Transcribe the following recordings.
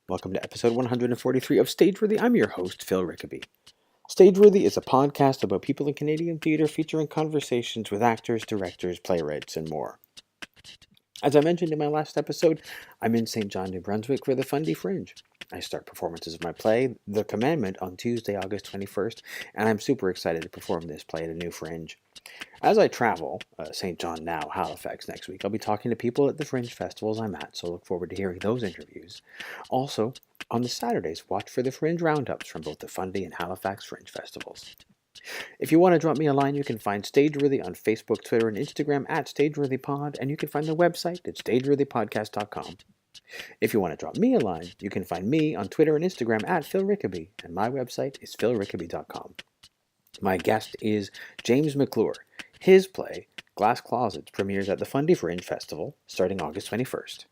Welcome to episode 143 of Stageworthy. I'm your host, Phil Rickaby. Stageworthy is a podcast about people in Canadian theatre featuring conversations with actors, directors, playwrights, and more. As I mentioned in my last episode, I'm in St. John, New Brunswick for the Fundy Fringe. I start performances of my play, The Commandment, on Tuesday, August 21st, and I'm super excited to perform this play at a new Fringe. As I travel, St. John now, Halifax next week, I'll be talking to people at the Fringe festivals I'm at, so look forward to hearing those interviews. Also, on the Saturdays, watch for the Fringe roundups from both the Fundy and Halifax Fringe festivals. If you want to drop me a line, you can find Stageworthy on Facebook, Twitter, and Instagram at StageworthyPod, and you can find the website at stageworthypodcast.com. If you want to drop me a line, you can find me on Twitter and Instagram at Phil Rickaby, and my website is philrickaby.com. My guest is James McClure. His play, Glass Closets, premieres at the Fundy Fringe Festival starting August 21st.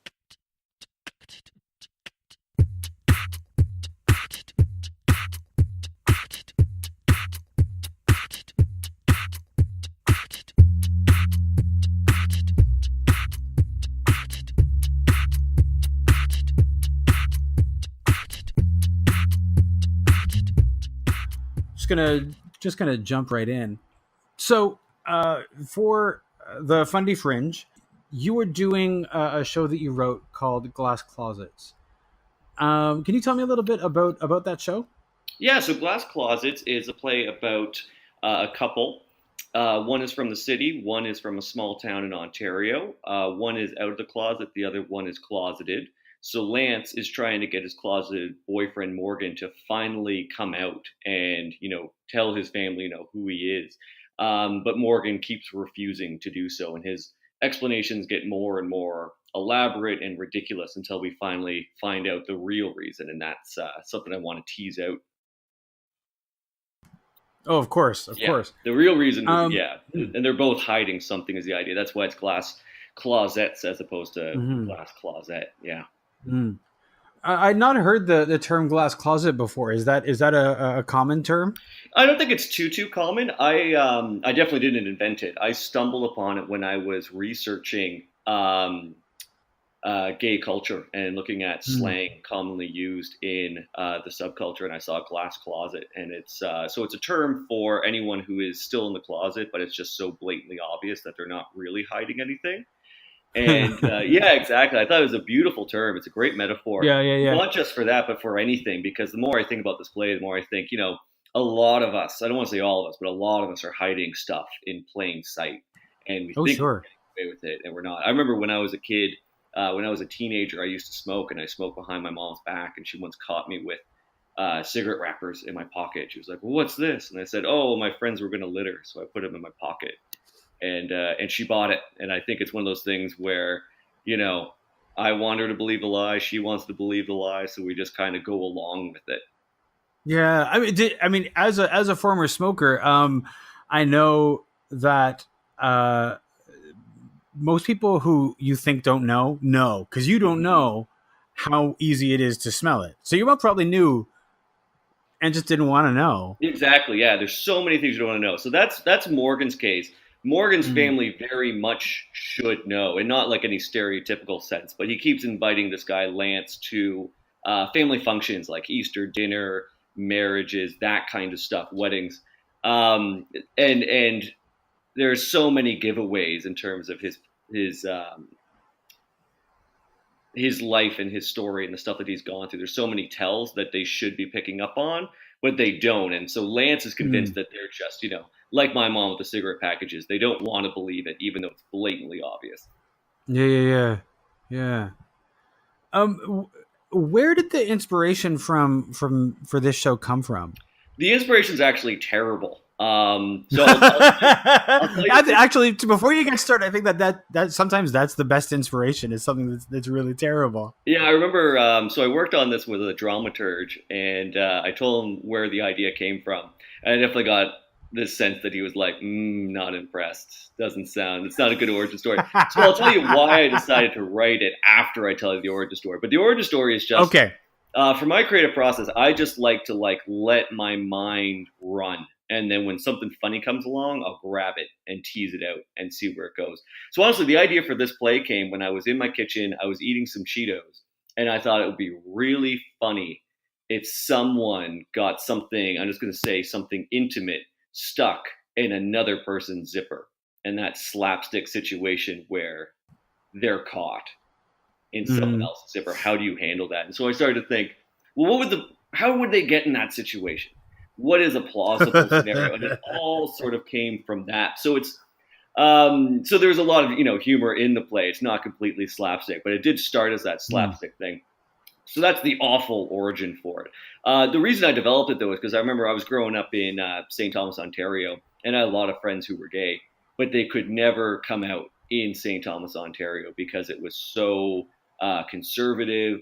Just gonna jump right in. So, for the Fundy Fringe, you were doing a show that you wrote called Glass Closets. Can you tell me a little bit about that show? Yeah, so Glass Closets is a play about a couple. One is from the city, one is from a small town in Ontario. One is out of the closet, the other one is closeted. So Lance is trying to get his closeted boyfriend Morgan to finally come out and, tell his family, who he is. But Morgan keeps refusing to do so, and his explanations get more and more elaborate and ridiculous until we finally find out the real reason, and that's something I want to tease out. Oh, of course. The real reason is, and they're both hiding something is the idea. That's why it's glass closets as opposed to glass closet. Yeah. Mm. I'd not heard the term glass closet before. Is that a common term? I don't think it's too common. I definitely didn't invent it. I stumbled upon it when I was researching gay culture and looking at slang commonly used in the subculture, and I saw glass closet, and it's a term for anyone who is still in the closet, but it's just so blatantly obvious that they're not really hiding anything. And yeah, exactly. I thought it was a beautiful term. It's a great metaphor. Yeah. Not just for that, but for anything. Because the more I think about this play, the more I think, a lot of us, I don't want to say all of us, but a lot of us are hiding stuff in plain sight. And we think we're getting away with it, and we're not. I remember when I was a kid, when I was a teenager, I used to smoke, and I smoked behind my mom's back, and she once caught me with cigarette wrappers in my pocket. She was like, "Well, what's this?" And I said, "Oh, my friends were going to litter, so I put them in my pocket." And she bought it. And I think it's one of those things where, I want her to believe the lie. She wants to believe the lie. So we just kind of go along with it. Yeah. I mean, as a former smoker, I know that most people who you think don't know, because you don't know how easy it is to smell it. So your mom probably knew and just didn't want to know. Exactly. Yeah. There's so many things you don't want to know. So that's Morgan's case. Morgan's family very much should know, and not like any stereotypical sense, but he keeps inviting this guy Lance to family functions like Easter dinner, marriages, that kind of stuff, weddings. And there's so many giveaways in terms of his life and his story and the stuff that he's gone through. There's so many tells that they should be picking up on, but they don't. And so Lance is convinced that they're just, like my mom with the cigarette packages. They don't want to believe it, even though it's blatantly obvious. Yeah. Where did the inspiration for this show come from? The inspiration is actually terrible. I'll actually, before you get started, I think that sometimes that's the best inspiration, is something that's really terrible. Yeah, I remember. So I worked on this with a dramaturge, and I told him where the idea came from. And I definitely got this sense that he was like, not impressed. It's not a good origin story. So I'll tell you why I decided to write it after I tell you the origin story. But the origin story is just okay. For my creative process, I just like to let my mind run. And then when something funny comes along, I'll grab it and tease it out and see where it goes. So honestly, the idea for this play came when I was in my kitchen. I was eating some Cheetos, And I thought it would be really funny if someone got something, I'm just going to say something intimate, stuck in another person's zipper. And that slapstick situation where they're caught in someone else's zipper. How do you handle that? And so I started to think, well, how would they get in that situation? What is a plausible scenario? And it all sort of came from that. So so there's a lot of humor in the play. It's not completely slapstick, but it did start as that slapstick thing. So that's the awful origin for it. The reason I developed it, though, is because I remember I was growing up in St. Thomas, Ontario, and I had a lot of friends who were gay, but they could never come out in St. Thomas, Ontario, because it was so conservative,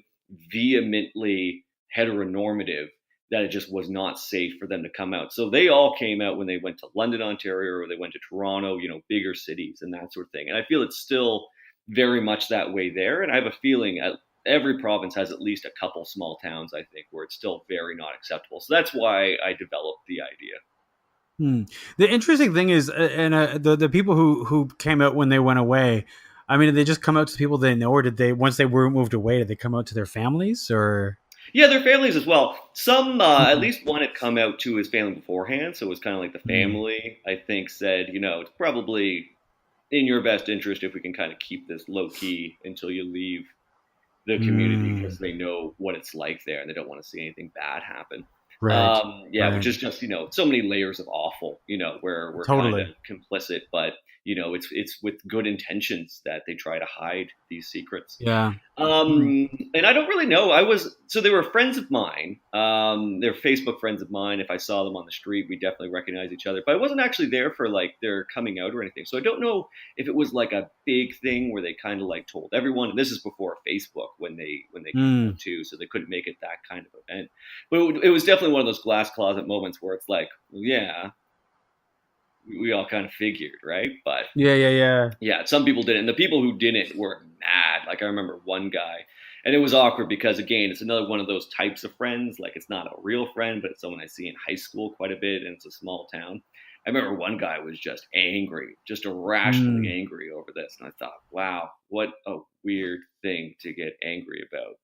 vehemently heteronormative, that it just was not safe for them to come out. So they all came out when they went to London, Ontario, or they went to Toronto, bigger cities and that sort of thing. And I feel it's still very much that way there. And I have a feeling every province has at least a couple small towns, I think, where it's still very not acceptable. So that's why I developed the idea. The interesting thing is, the people who came out when they went away, I mean, did they just come out to people they know, or did they, once they were moved away, did they come out to their families, or? Yeah, their families as well. Some, at least one had come out to his family beforehand, so it was kind of like the family, I think, said, it's probably in your best interest if we can kind of keep this low key until you leave the community, because they know what it's like there and they don't want to see anything bad happen. Right. Which is just, so many layers of awful, where we're kind of complicit, but it's with good intentions that they try to hide these secrets. Yeah. And I don't really know. So they were friends of mine. They're Facebook friends of mine. If I saw them on the street, we definitely recognize each other, but I wasn't actually there for like their coming out or anything. So I don't know if it was like a big thing where they kind of like told everyone, and this is before Facebook when they came out too. So they couldn't make it that kind of event, but it was definitely one of those glass closet moments where it's like, well, yeah, we all kind of figured, right? But yeah, some people didn't. And the people who didn't were mad. Like I remember one guy, and it was awkward because again, it's another one of those types of friends. Like it's not a real friend, but it's someone I see in high school quite a bit, and it's a small town. I remember one guy was just angry, just irrationally angry over this. And I thought, wow, what a weird thing to get angry about.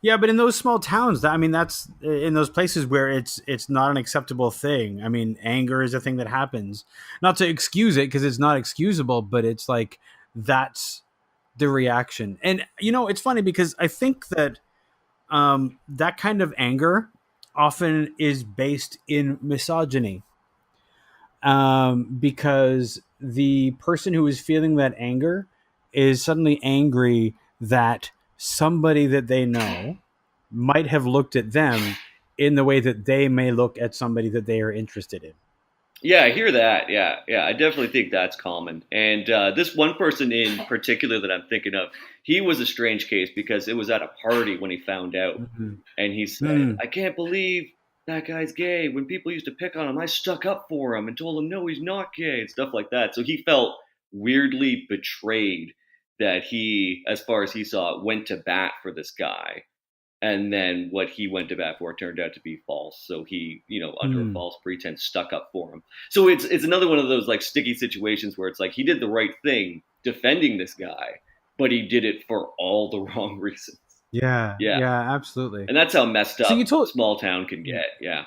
Yeah, but in those small towns, that's in those places where it's not an acceptable thing. I mean, anger is a thing that happens. Not to excuse it, because it's not excusable, but it's like that's the reaction. And it's funny because I think that that kind of anger often is based in misogyny, because the person who is feeling that anger is suddenly angry that somebody that they know might have looked at them in the way that they may look at somebody that they are interested in. Yeah, I hear that. Yeah, I definitely think that's common. And this one person in particular that I'm thinking of, he was a strange case because it was at a party when he found out. And he said, I can't believe that guy's gay. When people used to pick on him, I stuck up for him and told him, no, he's not gay, and stuff like that. So he felt weirdly betrayed that he, as far as he saw it, went to bat for this guy. And then what he went to bat for turned out to be false. So he, under a false pretense, stuck up for him. So it's another one of those like sticky situations where it's like he did the right thing defending this guy, but he did it for all the wrong reasons. Yeah, absolutely. And that's how messed up small town can get. Yeah.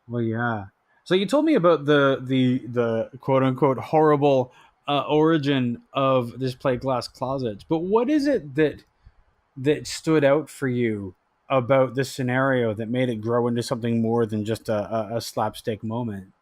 Well, yeah. So you told me about the quote unquote horrible origin of this play, Glass Closets. But what is it that stood out for you about this scenario that made it grow into something more than just a slapstick moment?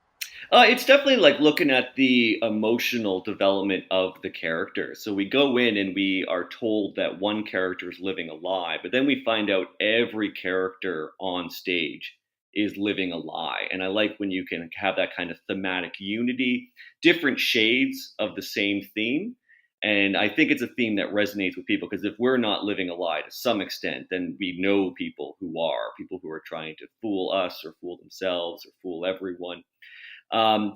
It's definitely like looking at the emotional development of the character. So we go in and we are told that one character is living a lie, but then we find out every character on stage is living a lie. And I like when you can have that kind of thematic unity, different shades of the same theme. And I think it's a theme that resonates with people, because if we're not living a lie to some extent, then we know people who are trying to fool us or fool themselves or fool everyone.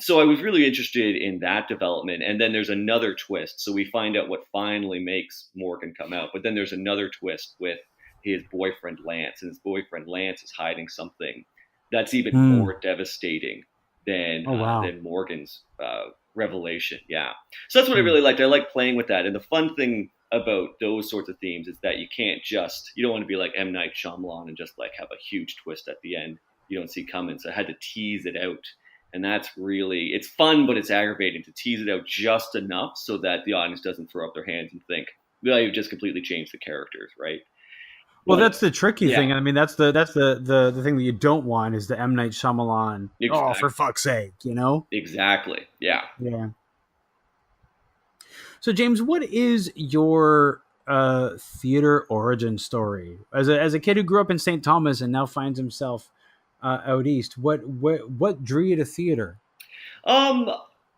So I was really interested in that development. And then there's another twist. So we find out what finally makes Morgan come out. But then there's another twist with his boyfriend, Lance. And his boyfriend, Lance, is hiding something that's even more devastating than Morgan's revelation. Yeah. So that's what I really liked. I like playing with that. And the fun thing about those sorts of themes is that you don't want to be like M. Night Shyamalan and just like have a huge twist at the end you don't see coming. So I had to tease it out. And that's really, it's fun, but it's aggravating to tease it out just enough so that the audience doesn't throw up their hands and think, well, you've just completely changed the characters, right? Well, that's the tricky thing. I mean, that's the thing that you don't want is the M. Night Shyamalan. Exactly. Oh, for fuck's sake, you know? Exactly. Yeah. Yeah. So, James, what is your theater origin story? As a kid who grew up in St. Thomas and now finds himself out east, what drew you to theater?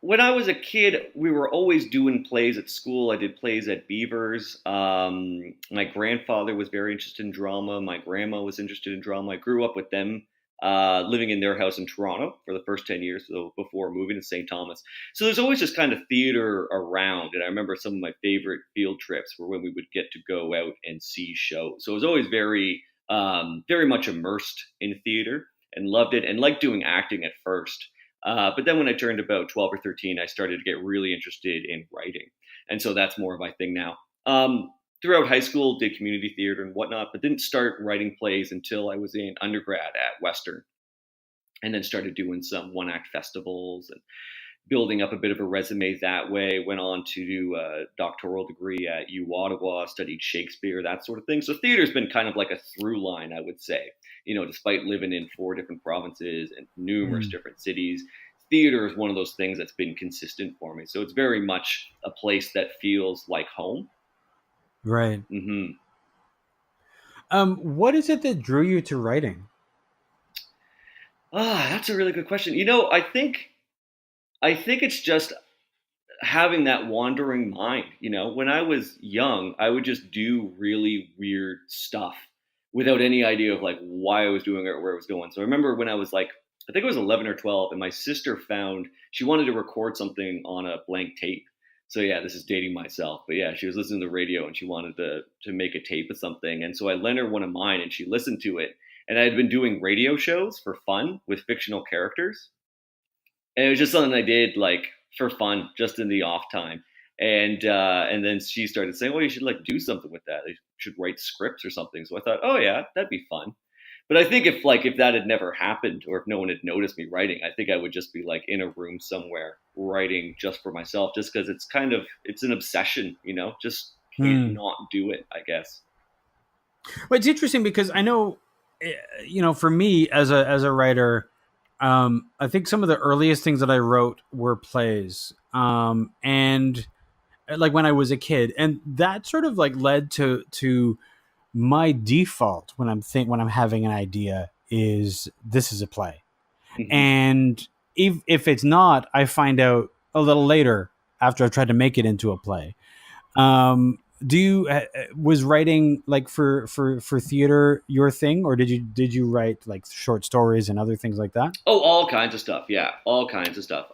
When I was a kid, we were always doing plays at school. I did plays at Beavers. My grandfather was very interested in drama. My grandma was interested in drama. I grew up with them, living in their house in Toronto for the first 10 years before moving to St. Thomas. So there's always just kind of theater around. And I remember some of my favorite field trips were when we would get to go out and see shows. So it was always very, very much immersed in theater and loved it and liked doing acting at first. But then when I turned about 12 or 13, I started to get really interested in writing. And so that's more of my thing now. Throughout high school, did community theater and whatnot, but didn't start writing plays until I was in undergrad at Western. And then started doing some one-act festivals and building up a bit of a resume that way. Went on to do a doctoral degree at U Ottawa, studied Shakespeare, that sort of thing. So theater's been kind of like a through line, I would say. You know, despite living in 4 different provinces and numerous different cities, theater is one of those things that's been consistent for me. So it's very much a place that feels like home. Right. Mm-hmm. What is it that drew you to writing? That's a really good question. You know, I think it's just having that wandering mind. You know, when I was young, I would just do really weird stuff without any idea of like why I was doing it or where it was going. So I remember when I was like, I think it was 11 or 12, and my sister she wanted to record something on a blank tape. So yeah, this is dating myself, but yeah, she was listening to the radio and she wanted to make a tape of something. And so I lent her one of mine and she listened to it. And I had been doing radio shows for fun with fictional characters. And it was just something I did like for fun, just in the off time. And then she started saying, well, you should like do something with that. You should write scripts or something. So I thought, oh yeah, that'd be fun. But I think if that had never happened or if no one had noticed me writing, I think I would just be like in a room somewhere writing just for myself, just because it's an obsession, you know, just can't not do it, I guess. Well, it's interesting because I know, you know, for me as a writer, I think some of the earliest things that I wrote were plays, and like when I was a kid, and that sort of like led to my default when I'm having an idea is this is a play. Mm-hmm. And if it's not, I find out a little later after I've tried to make it into a play. Was writing like for theater your thing, or did you write like short stories and other things like that? Oh, all kinds of stuff. Yeah, all kinds of stuff.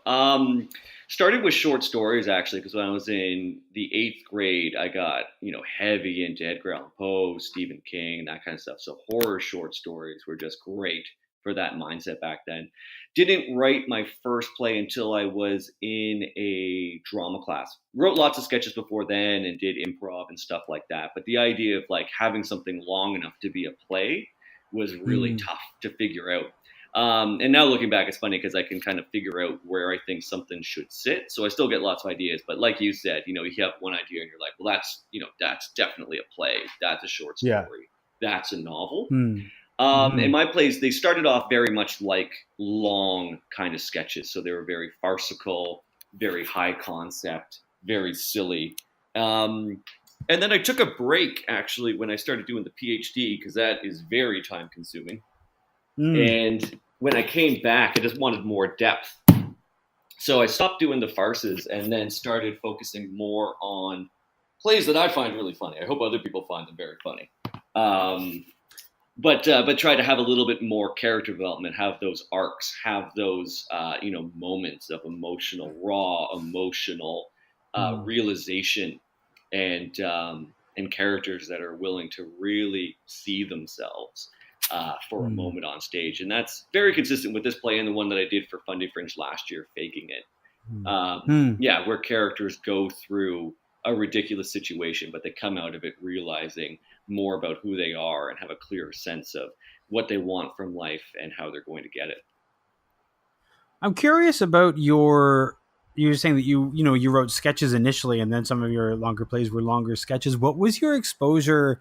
Started with short stories actually, because when I was in the 8th grade, I got, you know, heavy into Edgar Allan Poe, Stephen King, that kind of stuff. So horror short stories were just great for that mindset back then. Didn't write my first play until I was in a drama class. Wrote lots of sketches before then and did improv and stuff like that. But the idea of like having something long enough to be a play was really tough to figure out. And now looking back, it's funny because I can kind of figure out where I think something should sit. So I still get lots of ideas. But like you said, you know, you have one idea and you're like, well, that's definitely a play. That's a short story. Yeah. That's a novel. And my plays, they started off very much like long kind of sketches. So they were very farcical, very high concept, very silly. And then I took a break, actually, when I started doing the PhD, because that is very time consuming. And when I came back, I just wanted more depth. So I stopped doing the farces and then started focusing more on plays that I find really funny. I hope other people find them very funny. But try to have a little bit more character development, have those arcs, have those moments of raw emotional realization, and characters that are willing to really see themselves for a moment on stage. And that's very consistent with this play and the one that I did for Fundy Fringe last year, Faking It. Where characters go through a ridiculous situation, but they come out of it realizing more about who they are and have a clearer sense of what they want from life and how they're going to get it. I'm curious about you were saying that you wrote sketches initially, and then some of your longer plays were longer sketches. What was your exposure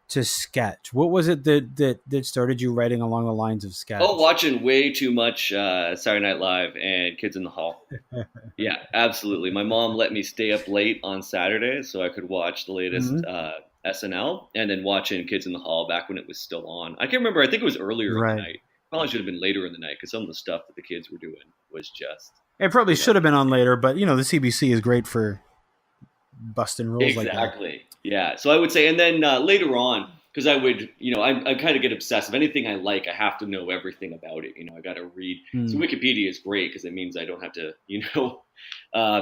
to sketch? What was it that started you writing along the lines of sketch? Oh, watching way too much Saturday Night Live and Kids in the Hall. Yeah, absolutely. My mom let me stay up late on Saturdays so I could watch the latest SNL, and then watching Kids in the Hall back when it was still on. I can't remember. I think it was earlier in the night. Probably should have been later in the night because some of the stuff that the kids were doing was just... It probably should have been on later, but the CBC is great for busting rules like that. Exactly. Yeah. So I would say, and then later on, because I would, I kind of get obsessive. Anything I like, I have to know everything about it. I got to read. So Wikipedia is great because it means I don't have to,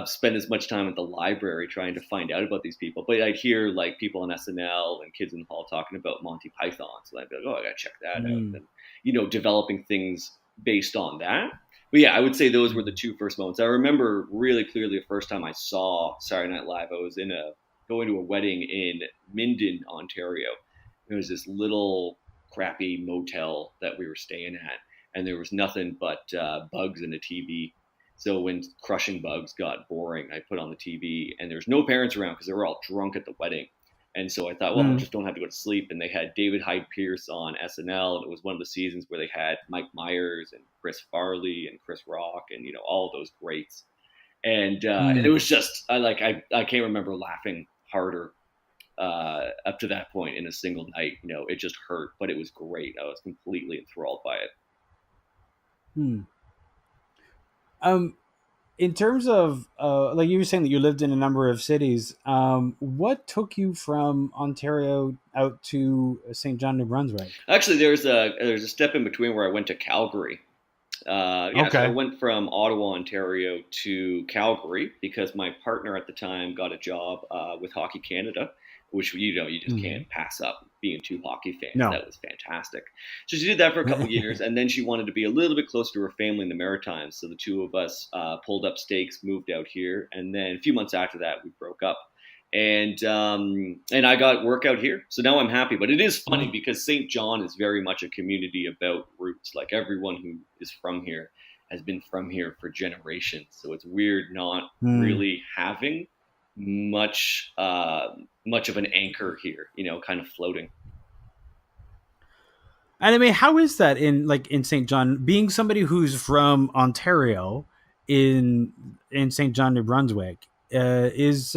spend as much time at the library trying to find out about these people. But I'd hear like people on SNL and Kids in the Hall talking about Monty Python. So I'd be like, oh, I got to check that out. And, developing things based on that. But yeah, I would say those were the two first moments. I remember really clearly the first time I saw Saturday Night Live. I was going to a wedding in Minden, Ontario. There was this little crappy motel that we were staying at, and there was nothing but bugs in the TV. So when crushing bugs got boring, I put on the TV, and there's no parents around because they were all drunk at the wedding. And so I thought, well, I just don't have to go to sleep. And they had David Hyde Pierce on SNL, and it was one of the seasons where they had Mike Myers and Chris Farley and Chris Rock and all those greats. And it was just I can't remember laughing harder up to that point in a single night. It just hurt, but it was great. I was completely enthralled by it. In terms of like you were saying that you lived in a number of cities, what took you from Ontario out to St. John, New Brunswick? Actually, there's a step in between where I went to Calgary. So I went from Ottawa, Ontario to Calgary because my partner at the time got a job with Hockey Canada, which you just can't pass up being two hockey fans. No. That was fantastic. So she did that for a couple of years, and then she wanted to be a little bit closer to her family in the Maritimes. So the two of us pulled up stakes, moved out here, and then a few months after that, we broke up. And I got work out here. So now I'm happy. But it is funny because St. John is very much a community about roots. Like everyone who is from here has been from here for generations. So it's weird not really having much of an anchor here, kind of floating. And I mean, how is that in St. John, being somebody who's from Ontario in St. John, New Brunswick, is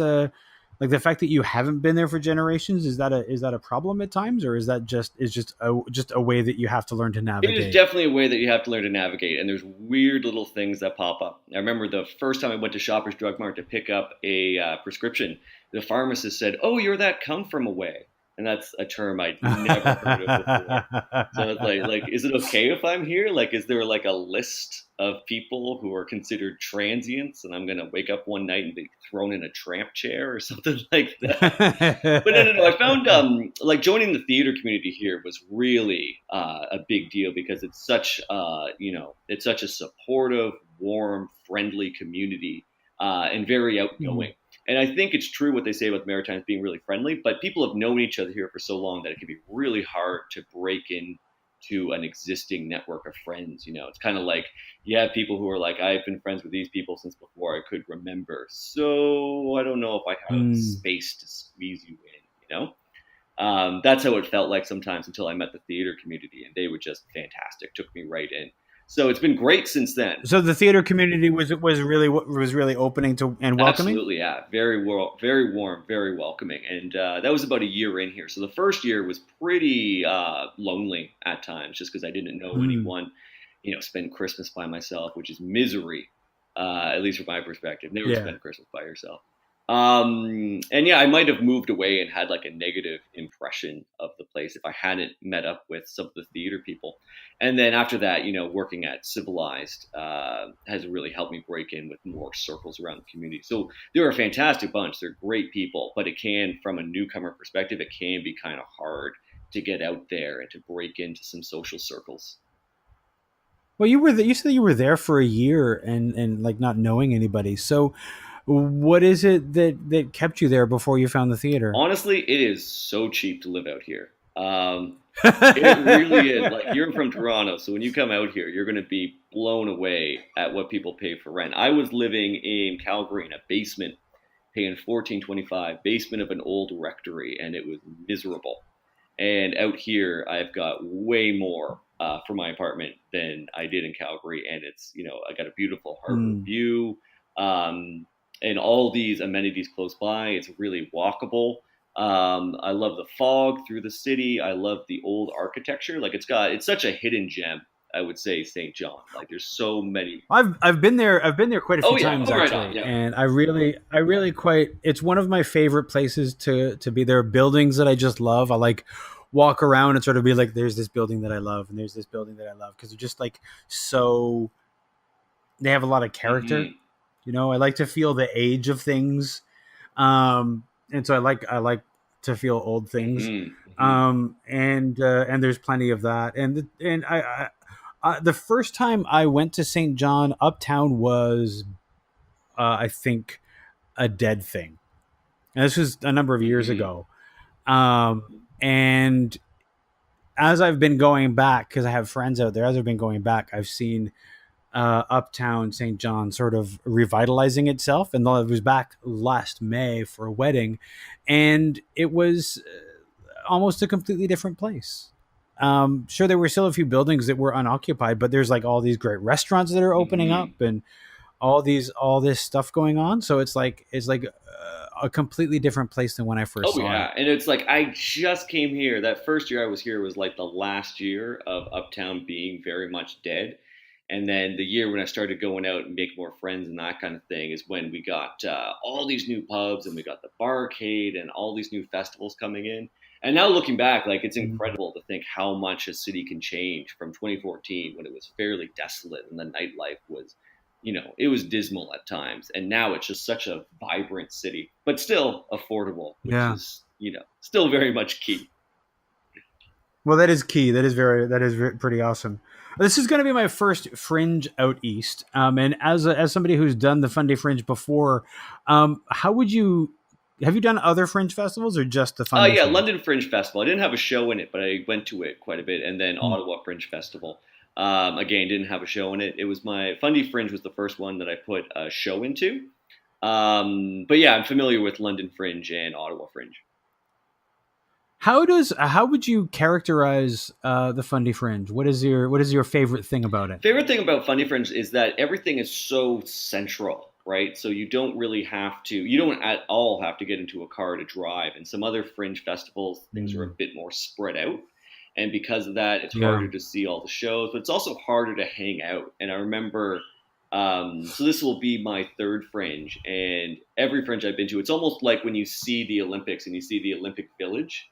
like the fact that you haven't been there for generations, is that a problem at times, or is that just a way that you have to learn to navigate? It is definitely a way that you have to learn to navigate, and there's weird little things that pop up. I remember the first time I went to Shoppers Drug Mart to pick up a prescription, the pharmacist said, "Oh, you're that come from away." And that's a term I'd never heard of before. So it's like, is it okay if I'm here? Like, is there like a list of people who are considered transients, and I'm going to wake up one night and be thrown in a tramp chair or something like that? But no. I found like joining the theater community here was really a big deal because it's such it's such a supportive, warm, friendly community and very outgoing. And I think it's true what they say about the Maritimes being really friendly, but people have known each other here for so long that it can be really hard to break into an existing network of friends. It's kind of like you have people who are like, I've been friends with these people since before I could remember. So I don't know if I have space to squeeze you in, That's how it felt like sometimes until I met the theater community, and they were just fantastic, took me right in. So it's been great since then. So the theater community was really opening to and welcoming? Absolutely, yeah. Very warm, very welcoming. And that was about a year in here. So the first year was pretty lonely at times just because I didn't know anyone, spend Christmas by myself, which is misery, at least from my perspective. Never spend Christmas by yourself. And yeah, I might have moved away and had like a negative impression of the place if I hadn't met up with some of the theater people. And then after that, working at Civilized has really helped me break in with more circles around the community. So they're a fantastic bunch. They're great people, but it can, from a newcomer perspective, it can be kind of hard to get out there and to break into some social circles. Well, you said you were there for a year and like not knowing anybody. So What is it that kept you there before you found the theater? Honestly, it is so cheap to live out here. It really is. Like, you're from Toronto, so when you come out here, you're going to be blown away at what people pay for rent. I was living in Calgary in a basement, paying $14.25, basement of an old rectory, and it was miserable. And out here, I've got way more for my apartment than I did in Calgary, and it's, I got a beautiful harbor view, and all these amenities close by. It's really walkable. I love the fog through the city. I love the old architecture. Like, it's such a hidden gem, I would say, St. John. Like, there's so many. I've been there quite a few times, right actually. on, yeah. And I really quite, it's one of my favorite places to be. There are buildings that I just love. I like walk around and sort of be like, there's this building that I love and there's this building that I love, because they're just like, so they have a lot of character. I like to feel the age of things. And so I like to feel old things. And there's plenty of that. And I the first time I went to St. John, Uptown was, I think, a dead thing. And this was a number of years ago. And as I've been going back, because I have friends out there, as I've been going back, I've seen Uptown St. John sort of revitalizing itself. And I was back last May for a wedding, and it was almost a completely different place. Sure, there were still a few buildings that were unoccupied, but there's like all these great restaurants that are opening up, and all this stuff going on. So it's like a completely different place than when I first saw it. And it's like, I just came here. That first year I was here was like the last year of Uptown being very much dead. And then the year when I started going out and make more friends and that kind of thing is when we got all these new pubs, and we got the barcade and all these new festivals coming in. And now looking back, like, it's incredible to think how much a city can change from 2014, when it was fairly desolate and the nightlife was, it was dismal at times. And now it's just such a vibrant city, but still affordable, which is, still very much key. Well, that is key. That is pretty awesome. This is going to be my first Fringe out east. And as somebody who's done the Fundy Fringe before, have you done other Fringe festivals or just the Fundy Fringe? London Fringe Festival. I didn't have a show in it, but I went to it quite a bit. And then Ottawa Fringe Festival. Again, didn't have a show in it. It was my Fundy Fringe was the first one that I put a show into. But yeah, I'm familiar with London Fringe and Ottawa Fringe. How would you characterize the Fundy Fringe? What is your favorite thing about it? Favorite thing about Fundy Fringe is that everything is so central, right? So you don't at all have to get into a car to drive. And some other Fringe festivals, things are a bit more spread out. And because of that, it's harder to see all the shows, but it's also harder to hang out. And I remember, so this will be my third Fringe, and every Fringe I've been to, it's almost like when you see the Olympics and you see the Olympic Village.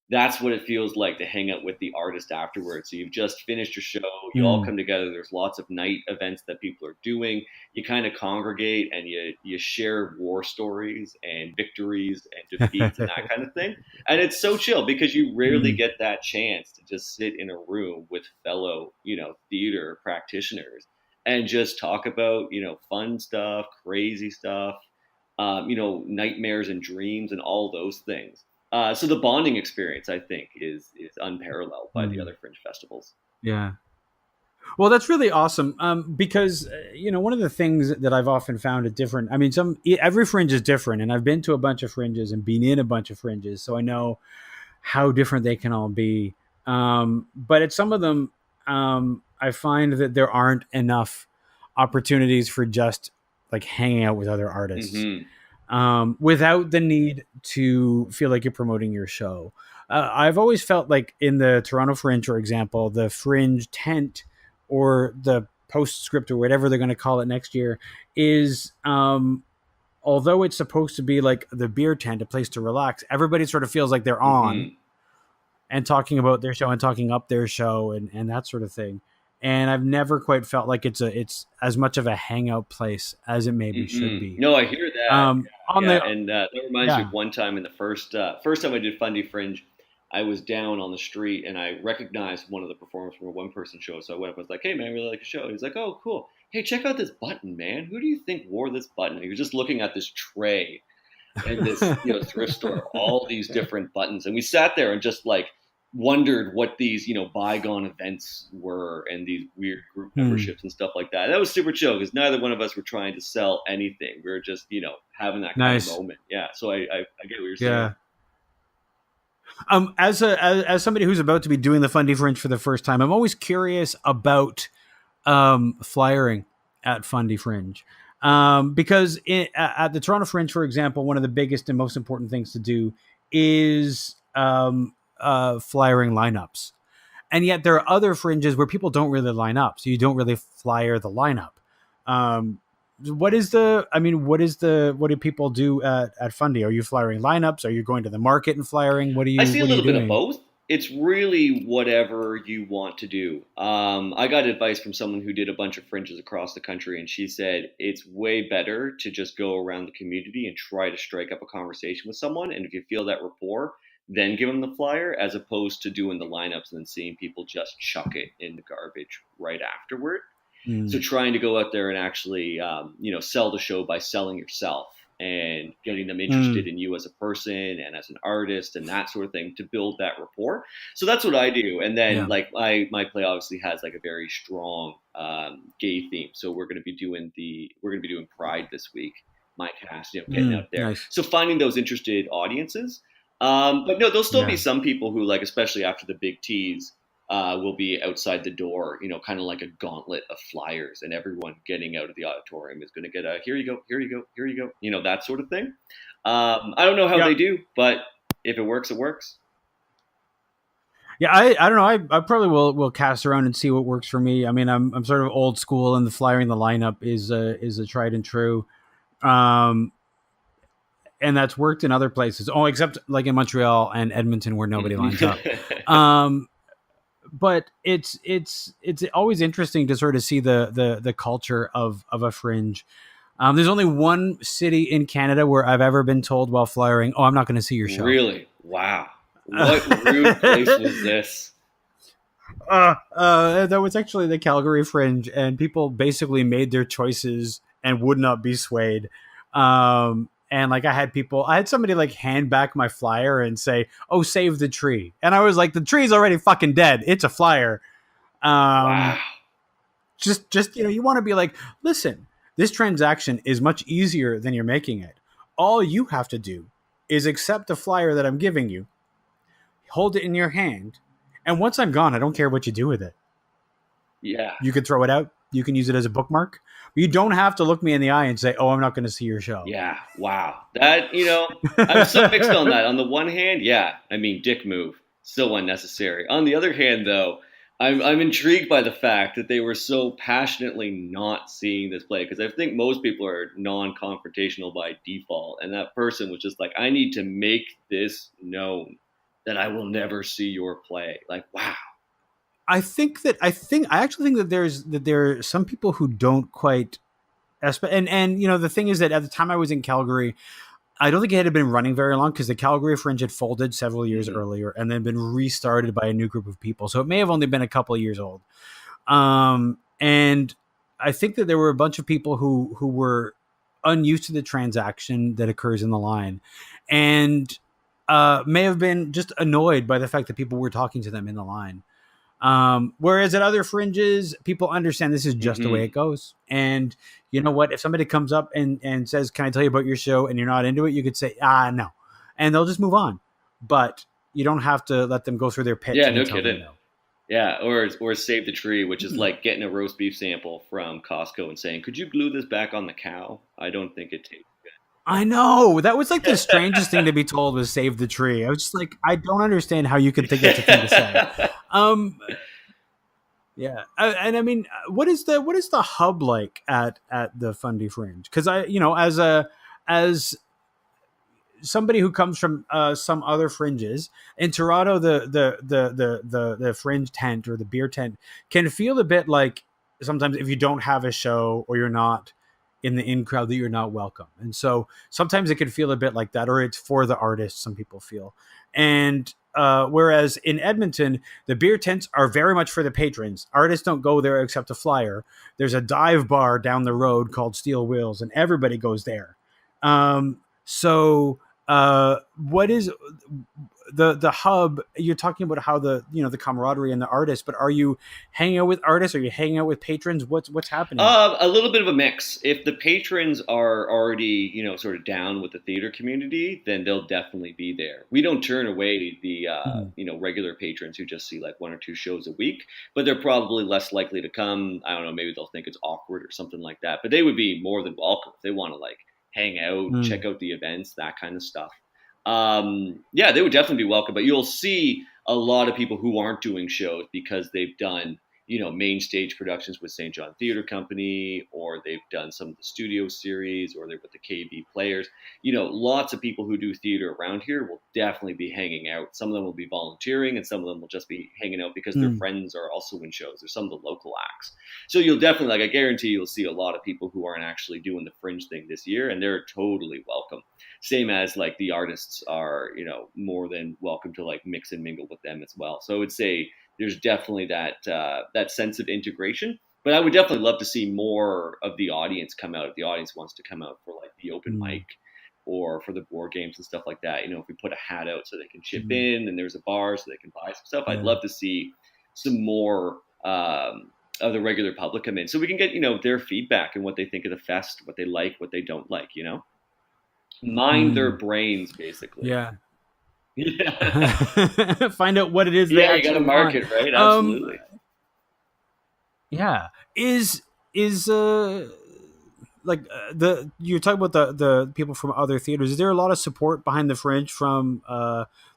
That's what it feels like to hang out with the artist afterwards. So you've just finished your show. You all come together. There's lots of night events that people are doing. You kind of congregate and you share war stories and victories and defeats and that kind of thing. And it's so chill because you rarely get that chance to just sit in a room with fellow, theater practitioners and just talk about, fun stuff, crazy stuff, nightmares and dreams and all those things. So the bonding experience, I think, is unparalleled by the other Fringe festivals. Yeah. Well, that's really awesome because, one of the things that I've often found it different. I mean, every Fringe is different, and I've been to a bunch of Fringes and been in a bunch of Fringes, so I know how different they can all be. But at some of them, I find that there aren't enough opportunities for just like hanging out with other artists. Without the need to feel like you're promoting your show. I've always felt like in the Toronto Fringe, for example, the Fringe tent or the postscript or whatever they're going to call it next year is, although it's supposed to be like the beer tent, a place to relax, everybody sort of feels like they're on and talking about their show and talking up their show and that sort of thing. And I've never quite felt like it's as much of a hangout place as it maybe should be. No, I hear that. That reminds me of one time in the first time I did Fundy Fringe, I was down on the street and I recognized one of the performers from a one-person show. So I went up and was like, "Hey, man, I really like your show." And he's like, "Oh, cool. Hey, check out this button, man. Who do you think wore this button?" And he was just looking at this tray in this thrift store, all these different buttons. And we sat there and just like wondered what these, bygone events were and these weird group memberships and stuff like that. That was super chill because neither one of us were trying to sell anything. We were just, having that kind of moment. Yeah. So I get what you're saying. Yeah. As somebody who's about to be doing the Fundy Fringe for the first time, I'm always curious about flyering at Fundy Fringe. Because at the Toronto Fringe, for example, one of the biggest and most important things to do is flyering lineups. And yet there are other fringes where people don't really line up. So you don't really flyer the lineup. What do people do at Fundy? Are you flyering lineups? Are you going to the market and flyering? I see a little bit of both. It's really whatever you want to do. I got advice from someone who did a bunch of fringes across the country, and she said it's way better to just go around the community and try to strike up a conversation with someone. And if you feel that rapport, then give them the flyer, as opposed to doing the lineups and then seeing people just chuck it in the garbage right afterward. So trying to go out there and actually, sell the show by selling yourself and getting them interested in you as a person and as an artist and that sort of thing to build that rapport. So that's what I do. And then my play obviously has like a very strong gay theme. So we're going to be doing Pride this week. My cast, getting out there. Nice. So finding those interested audiences. But no, there'll still be some people who, like, especially after the big tease, will be outside the door, kind of like a gauntlet of flyers, and everyone getting out of the auditorium is going to get a here you go, here you go, here you go, that sort of thing. I don't know how they do, but if it works, it works. Yeah, I don't know. I probably will cast around and see what works for me. I mean, I'm sort of old school, and the flyering the lineup is a tried and true. And that's worked in other places. Oh, except like in Montreal and Edmonton where nobody lines up. But it's always interesting to sort of see the culture of a fringe. There's only one city in Canada where I've ever been told while flyering, "Oh, I'm not going to see your show." Really? Wow. What rude place was this? That was actually the Calgary Fringe, and people basically made their choices and would not be swayed. And like I had somebody like hand back my flyer and say, "Oh, save the tree." And I was like, the tree's already fucking dead. It's a flyer. Wow. Just, you want to be like, listen, this transaction is much easier than you're making it. All you have to do is accept the flyer that I'm giving you, hold it in your hand. And once I'm gone, I don't care what you do with it. Yeah. You can throw it out. You can use it as a bookmark. You don't have to look me in the eye and say, "Oh, I'm not going to see your show." Yeah. Wow. That, I'm so mixed on that. On the one hand, yeah, I mean, dick move, still unnecessary. On the other hand, though, I'm intrigued by the fact that they were so passionately not seeing this play, because I think most people are non-confrontational by default. And that person was just like, I need to make this known that I will never see your play. Like, wow. I actually think that there are some people who don't quite, and the thing is that at the time I was in Calgary, I don't think it had been running very long because the Calgary Fringe had folded several years earlier and then been restarted by a new group of people. So it may have only been a couple of years old. And I think that there were a bunch of people who were unused to the transaction that occurs in the line and may have been just annoyed by the fact that people were talking to them in the line. Whereas at other fringes, people understand this is just the way it goes. And you know what? If somebody comes up and says, "Can I tell you about your show?" and you're not into it, you could say, no. And they'll just move on. But you don't have to let them go through their pitch. Yeah, no kidding. Yeah, or save the tree, which is like getting a roast beef sample from Costco and saying, "Could you glue this back on the cow?" I don't think it tastes good. I know. That was like the strangest thing to be told was save the tree. I was just like, I don't understand how you could think that's a thing to say. Yeah. And I mean, what is the hub like at the Fundy Fringe? Because as somebody who comes from some other fringes in Toronto, the fringe tent or the beer tent can feel a bit like sometimes if you don't have a show or you're not in the in crowd that you're not welcome. And so sometimes it can feel a bit like that, or it's for the artists, some people feel. And whereas in Edmonton, the beer tents are very much for the patrons. Artists don't go there except a flyer. There's a dive bar down the road called Steel Wheels, and everybody goes there. What is the hub? You're talking about how the camaraderie and the artists, but are you hanging out with artists? Are you hanging out with patrons? What's happening? A little bit of a mix. If the patrons are already, sort of down with the theater community, then they'll definitely be there. We don't turn away the, regular patrons who just see like 1 or 2 shows a week, but they're probably less likely to come. I don't know, maybe they'll think it's awkward or something like that, but they would be more than welcome if they want to like hang out, check out the events, that kind of stuff. They would definitely be welcome, but you'll see a lot of people who aren't doing shows because they've done, main stage productions with St. John Theatre Company, or they've done some of the studio series, or they're with the KB Players. Lots of people who do theater around here will definitely be hanging out. Some of them will be volunteering, and some of them will just be hanging out because their friends are also in shows, or some of the local acts. So you'll definitely, I guarantee you'll see a lot of people who aren't actually doing the Fringe thing this year, and they're totally welcome. Same as like the artists are, more than welcome to like mix and mingle with them as well. So I would say there's definitely that sense of integration. But I would definitely love to see more of the audience come out. If the audience wants to come out for like the open mic or for the board games and stuff like that, if we put a hat out so they can chip in, and there's a bar so they can buy some stuff, I'd love to see some more of the regular public come in so we can get, their feedback and what they think of the fest, what they like, what they don't like, mind their brains, basically. Yeah. Find out what it is. Yeah, you got to market, right? Absolutely. Is you're talking about the people from other theaters. Is there a lot of support behind the Fringe from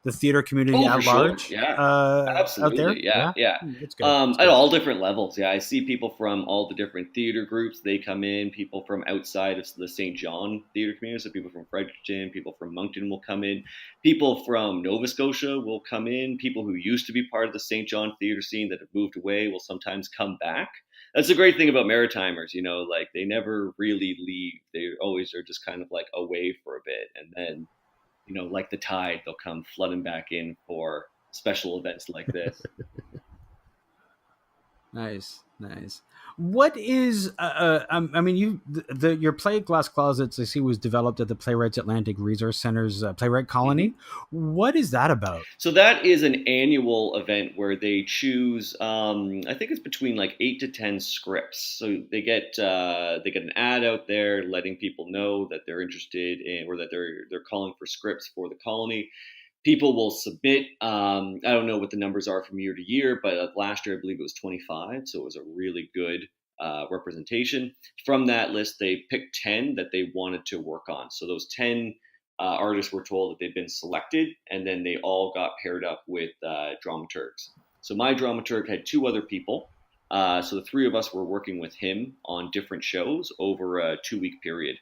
the theater community at large? Sure. Yeah, absolutely. Out there? Yeah. That's good. That's at all different levels. Yeah, I see people from all the different theater groups. They come in. People from outside of the St. John theater community. So people from Fredericton, people from Moncton will come in. People from Nova Scotia will come in. People who used to be part of the St. John theater scene that have moved away will sometimes come back. That's the great thing about Maritimers, like they never really leave. They always are just kind of like away for a bit. And then, like the tide, they'll come flooding back in for special events like this. Nice. What is, your Play Glass Closets, I see, was developed at the Playwrights Atlantic Resource Centre's Playwright Colony. What is that about? So that is an annual event where they choose, I think it's between like 8 to 10 scripts. So they get an ad out there letting people know that they're interested in, or that they're calling for scripts for the colony. People will submit. I don't know what the numbers are from year to year, but last year I believe it was 25, so it was a really good representation. From that list, they picked 10 that they wanted to work on. So those 10 artists were told that they'd been selected, and then they all got paired up with dramaturgs. So my dramaturg had 2 other people. So the 3 of us were working with him on different shows over a 2-week period.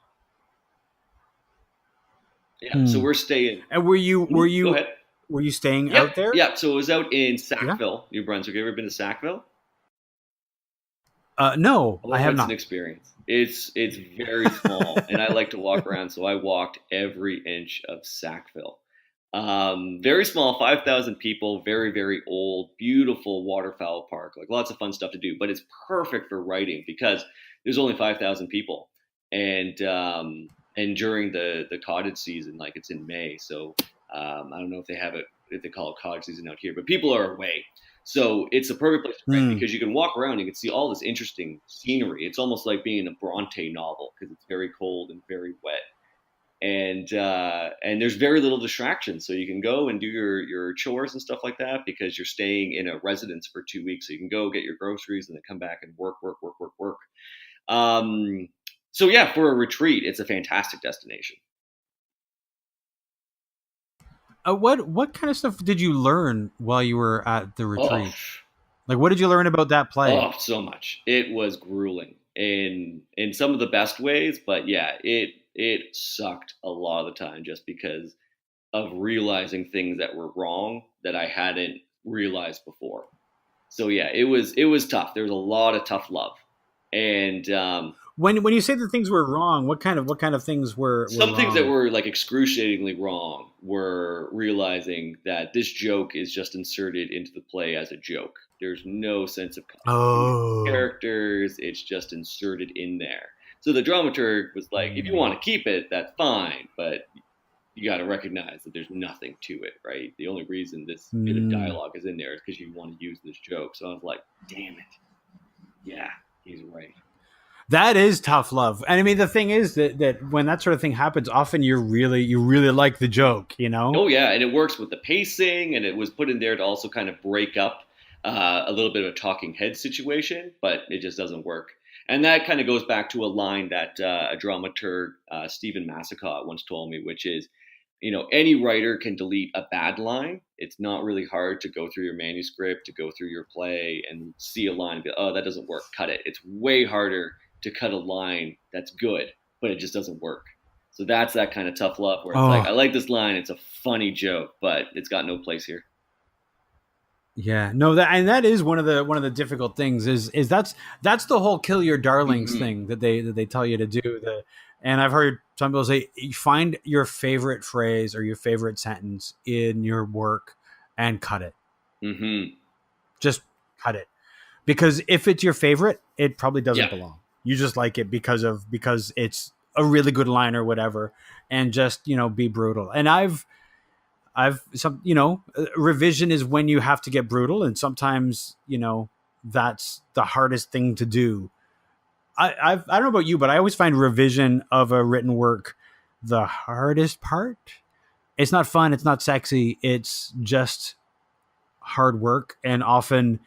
Yeah, so we're staying. And were you Go ahead. Were you staying out there? Yeah, so it was out in Sackville, New Brunswick. Have you ever been to Sackville? No, I have not. It's an experience. It's very small, and I like to walk around, so I walked every inch of Sackville. Very small, 5,000 people, very, very old, beautiful waterfowl park, like lots of fun stuff to do, but it's perfect for writing because there's only 5,000 people. And during the cottage season, like it's in May, so I don't know if they call it cottage season out here, but people are away. So it's a perfect place to write because you can walk around, you can see all this interesting scenery. It's almost like being in a Bronte novel because it's very cold and very wet. And there's very little distraction. So you can go and do your chores and stuff like that because you're staying in a residence for 2 weeks. So you can go get your groceries and then come back and work. So yeah, for a retreat, it's a fantastic destination. What kind of stuff did you learn while you were at the retreat? Like, what did you learn about that play? Oh, so much. It was grueling in some of the best ways, but yeah, it sucked a lot of the time just because of realizing things that were wrong that I hadn't realized before. So yeah, it was tough. There was a lot of tough love. And When you say that things were wrong, what kind of things were some wrong? Things that were like excruciatingly wrong were realizing that this joke is just inserted into the play as a joke. There's no sense of characters. It's just inserted in there. So the dramaturg was like, if you want to keep it, that's fine, but you got to recognize that there's nothing to it, right? The only reason this bit of dialogue is in there is because you want to use this joke. So I was like, damn it. Yeah, he's right. That is tough love. And I mean, the thing is that when that sort of thing happens, often you really like the joke, you know? Oh, yeah. And it works with the pacing, and it was put in there to also kind of break up a little bit of a talking head situation, but it just doesn't work. And that kind of goes back to a line that a dramaturg, Stephen Massicott, once told me, which is, any writer can delete a bad line. It's not really hard to go through your manuscript, to go through your play and see a line and be, oh, that doesn't work, cut it. It's way harder to cut a line that's good, but it just doesn't work. So that's that kind of tough love where it's like, I like this line, it's a funny joke, but it's got no place here. Yeah, no, that is one of the difficult things is that's the whole kill your darlings thing that they tell you to do. And I've heard some people say, you find your favorite phrase or your favorite sentence in your work and cut it. Just cut it, because if it's your favorite, it probably doesn't belong. You just like it because it's a really good line or whatever, and just, be brutal. And I've some, revision is when you have to get brutal. And sometimes, that's the hardest thing to do. I don't know about you, but I always find revision of a written work the hardest part. It's not fun. It's not sexy. It's just hard work. And often,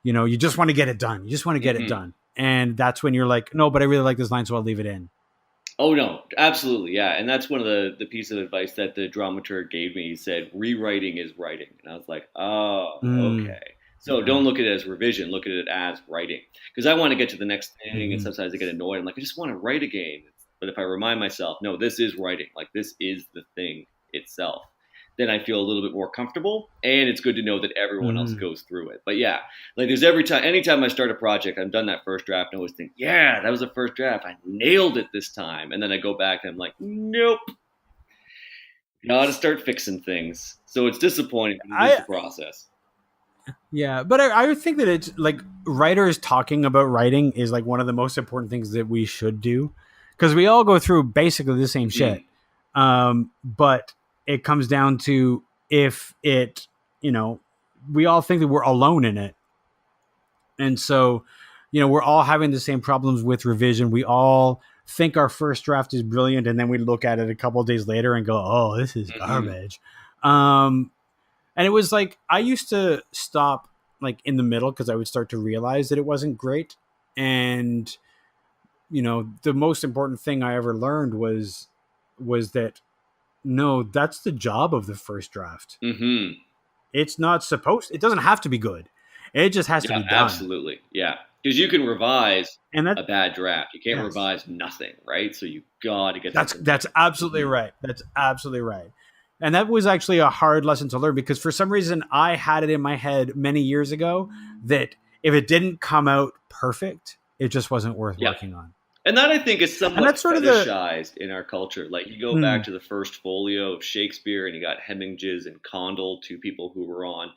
you just want to get it done. You just want to get it done. And that's when you're like, no, but I really like this line, so I'll leave it in. Oh, no, absolutely. Yeah. And that's one of the piece of advice that the dramaturg gave me. He said, rewriting is writing. And I was like, oh, okay. So don't look at it as revision. Look at it as writing. Because I want to get to the next thing. And sometimes I get annoyed. I'm like, I just want to write again. But if I remind myself, no, this is writing. Like, this is the thing itself. Then I feel a little bit more comfortable, and it's good to know that everyone else goes through it. But yeah, like anytime I start a project, I've done that first draft, and I always think, yeah, that was the first draft. I nailed it this time. And then I go back and I'm like, nope. Gotta start fixing things. So it's disappointing, but it's the process. Yeah, but I would think that it's like writers talking about writing is like one of the most important things that we should do, because we all go through basically the same shit. But it comes down to if it, we all think that we're alone in it. And so, we're all having the same problems with revision. We all think our first draft is brilliant, and then we look at it a couple of days later and go, oh, this is garbage. And it was like, I used to stop like in the middle because I would start to realize that it wasn't great. And, the most important thing I ever learned was that, no, that's the job of the first draft. It's not it doesn't have to be good. It just has to be done. Absolutely. Yeah. Because you can revise a bad draft. You can't revise nothing, right? So you got to get that's absolutely right. That's absolutely right. And that was actually a hard lesson to learn, because for some reason I had it in my head many years ago that if it didn't come out perfect, it just wasn't worth working on. And that, I think, is somewhat fetishized in our culture. Like, you go back to the first folio of Shakespeare, and you got Hemminges and Condell, two people who were on,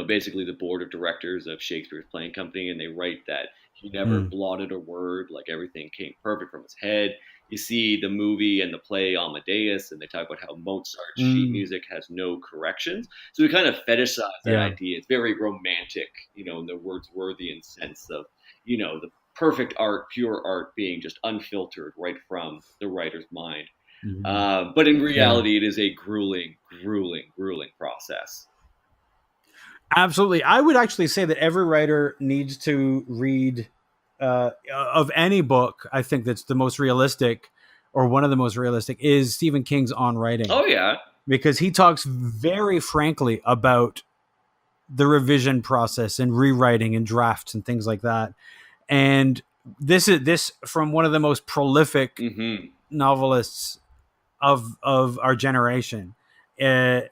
basically the board of directors of Shakespeare's playing company, and they write that he never blotted a word, like everything came perfect from his head. You see the movie and the play Amadeus, and they talk about how Mozart's sheet music has no corrections. So we kind of fetishize that idea. It's very romantic, in the Wordsworthian sense of, the perfect art, pure art, being just unfiltered right from the writer's mind. But in reality, it is a grueling process. Absolutely. I would actually say that every writer needs to read of any book. I think that's the most realistic, or one of the most realistic, is Stephen King's On Writing. Oh, yeah. Because he talks very frankly about the revision process and rewriting and drafts and things like that. And this from one of the most prolific novelists of our generation, a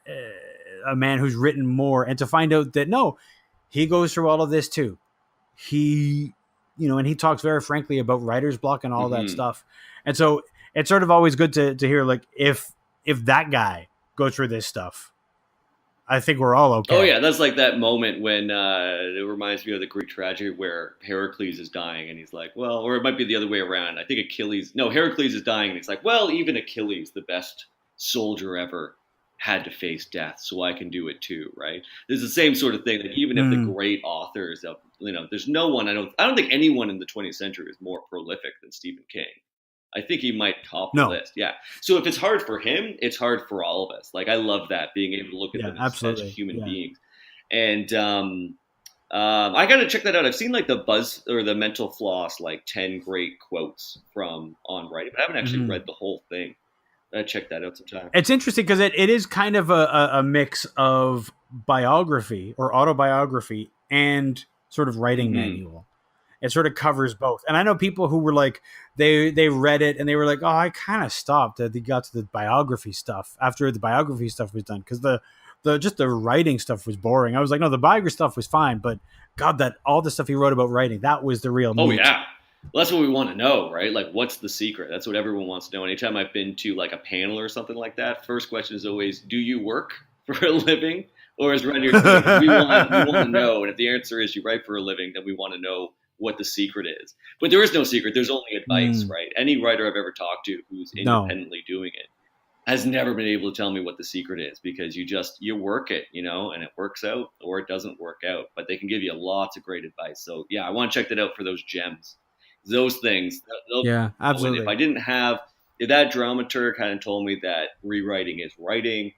man who's written more, and to find out that no, he goes through all of this too. He and he talks very frankly about writer's block and all Mm-hmm. that stuff. And so it's sort of always good to hear, like, if that guy goes through this stuff, I think we're all okay. Oh yeah, that's like that moment when it reminds me of the Greek tragedy where Heracles is dying and he's like, well, or it might be the other way around. I think Heracles is dying and he's like, well, even Achilles, the best soldier ever, had to face death, so I can do it too, right? There's the same sort of thing that even if the great authors of, there's no one, I don't think anyone in the 20th century is more prolific than Stephen King. I think he might top the list. Yeah. So if it's hard for him, it's hard for all of us. Like, I love that, being able to look at them as human beings. And I got to check that out. I've seen like the Buzz or the Mental Floss, like 10 great quotes on writing, but I haven't actually read the whole thing. I'd check that out sometime. It's interesting because it is kind of a mix of biography or autobiography and sort of writing manual. It sort of covers both. And I know people who were like, they read it and they were like, oh, I kind of stopped at they got to the biography stuff after the biography stuff was done, because the writing stuff was boring. I was like, no, the biography stuff was fine, but God, that all the stuff he wrote about writing, that was the real meat. Oh yeah. Well, that's what we want to know, right? Like, what's the secret? That's what everyone wants to know. Anytime I've been to like a panel or something like that, first question is always, do you work for a living, or is writing? We want to know. And if the answer is you write for a living, then we want to know what the secret is. But there is no secret. There's only advice, right? Any writer I've ever talked to who's independently doing it has never been able to tell me what the secret is, because you work it, and it works out or it doesn't work out. But they can give you lots of great advice. So yeah, I want to check that out for those gems. Those things. Yeah, absolutely. If that dramaturg kind of told me that rewriting is writing,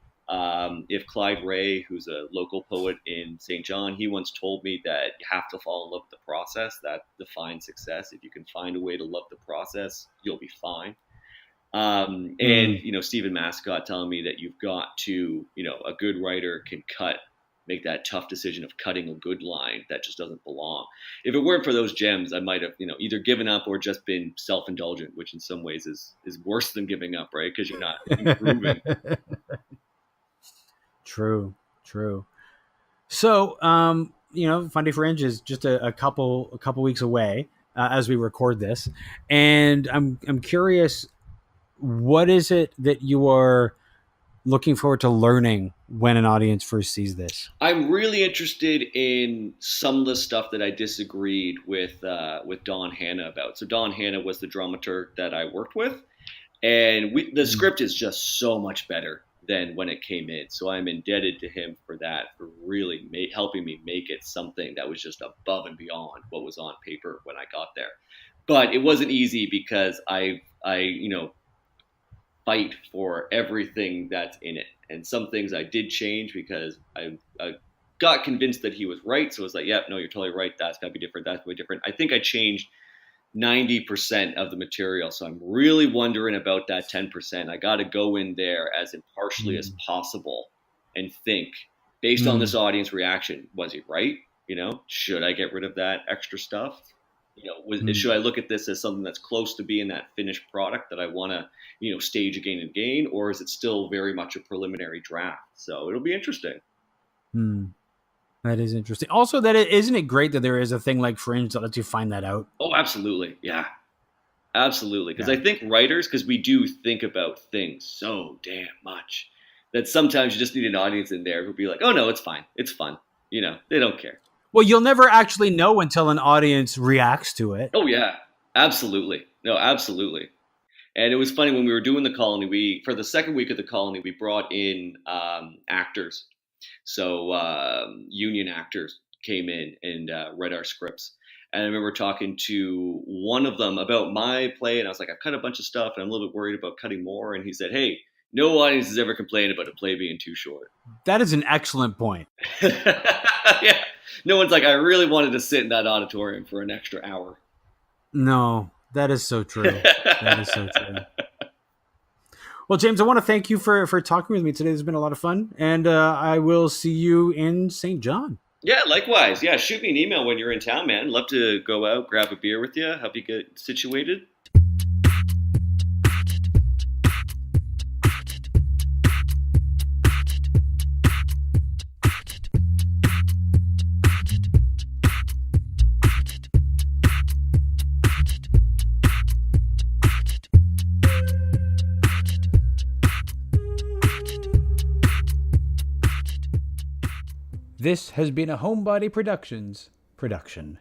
if Clyde Ray, who's a local poet in St. John, he once told me that you have to fall in love with the process. That defines success. If you can find a way to love the process, you'll be fine. And Stephen Mascott telling me that you've got to, a good writer can make that tough decision of cutting a good line that just doesn't belong. If it weren't for those gems, I might have, either given up or just been self-indulgent, which in some ways is worse than giving up, right? Because you're not improving. True. So, Fundy Fringe is just a couple weeks away as we record this, and I'm curious, what is it that you are looking forward to learning when an audience first sees this? I'm really interested in some of the stuff that I disagreed with Don Hanna about. So Don Hanna was the dramaturg that I worked with, and the script is just so much better than when it came in. So I'm indebted to him for that, for really helping me make it something that was just above and beyond what was on paper when I got there. But it wasn't easy because I fight for everything that's in it. And some things I did change because I got convinced that he was right. So it was like, yep, no, you're totally right. That's got to be different. That's way different. I think I changed 90% of the material. So I'm really wondering about that 10%. I got to go in there as impartially as possible and think, based on this audience reaction, was he right? Should I get rid of that extra stuff? Should I look at this as something that's close to being that finished product that I want to, stage again and again, or is it still very much a preliminary draft? So it'll be interesting. That is interesting. Also, isn't it great that there is a thing like Fringe that lets you find that out? Oh, absolutely. Yeah, absolutely. Because I think writers, because we do think about things so damn much that sometimes you just need an audience in there who'll be like, oh no, it's fine. It's fun. They don't care. Well, you'll never actually know until an audience reacts to it. Oh, yeah, absolutely. No, absolutely. And it was funny when we were doing the colony, for the second week of the colony, we brought in actors. So union actors came in and read our scripts. And I remember talking to one of them about my play. And I was like, I've cut a bunch of stuff and I'm a little bit worried about cutting more. And he said, hey, no audience has ever complained about a play being too short. That is an excellent point. Yeah. No one's like, I really wanted to sit in that auditorium for an extra hour. No, that is so true. That is so true. Well, James, I want to thank you for talking with me today. It's been a lot of fun. And I will see you in St. John. Yeah, likewise. Yeah, shoot me an email when you're in town, man. Love to go out, grab a beer with you, help you get situated. This has been a Homebody Productions production.